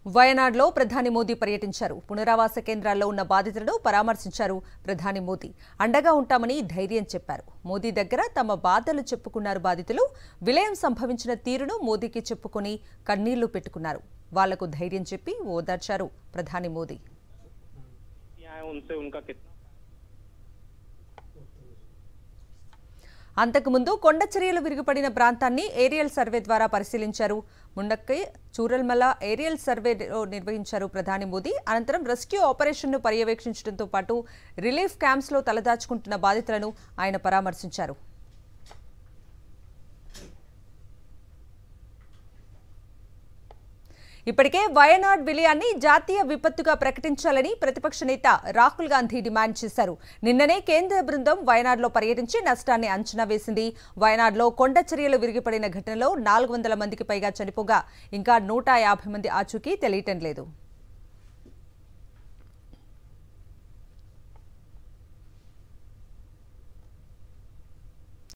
వయనాడ్లో ప్రధాని మోదీ పర్యటించారు. పునరావాస కేంద్రాల్లో ఉన్న బాధితులను పరామర్శించారు ప్రధాని మోదీ. అండగా ఉంటామని ధైర్యం చెప్పారు. మోదీ దగ్గర తమ బాధలు చెప్పుకున్నారు బాధితులు. విలయం సంభవించిన తీరును మోదీకి చెప్పుకొని కన్నీళ్లు పెట్టుకున్నారు. వాళ్లకు ధైర్యం చెప్పి ఓదార్చారు ప్రధాని మోదీ. అంతకుముందు కొండ చర్యలు విరిగిపడిన ప్రాంతాన్ని ఏరియల్ సర్వే ద్వారా పరిశీలించారు. ముండక్కై చూరల్మల ఏరియల్ సర్వే నిర్వహించారు ప్రధాని మోదీ. అనంతరం రెస్క్యూ ఆపరేషన్ను పర్యవేక్షించడంతో పాటు రిలీఫ్ క్యాంప్స్లో తలదాచుకుంటున్న బాధితులను ఆయన పరామర్శించారు. ఇప్పటికే వయనాడ్ విలయాన్ని జాతీయ విపత్తుగా ప్రకటించాలని ప్రతిపక్ష నేత రాహుల్ గాంధీ డిమాండ్ చేశారు. నిన్ననే కేంద్ర బృందం వయనాడ్లో పర్యటించి నష్టాన్ని అంచనా వేసింది. వయనాడ్లో కొండ చర్యలు విరిగిపడిన ఘటనలో 400 మందికి పైగా చనిపోగా ఇంకా 150 మంది ఆచూకీ తెలియటం లేదు.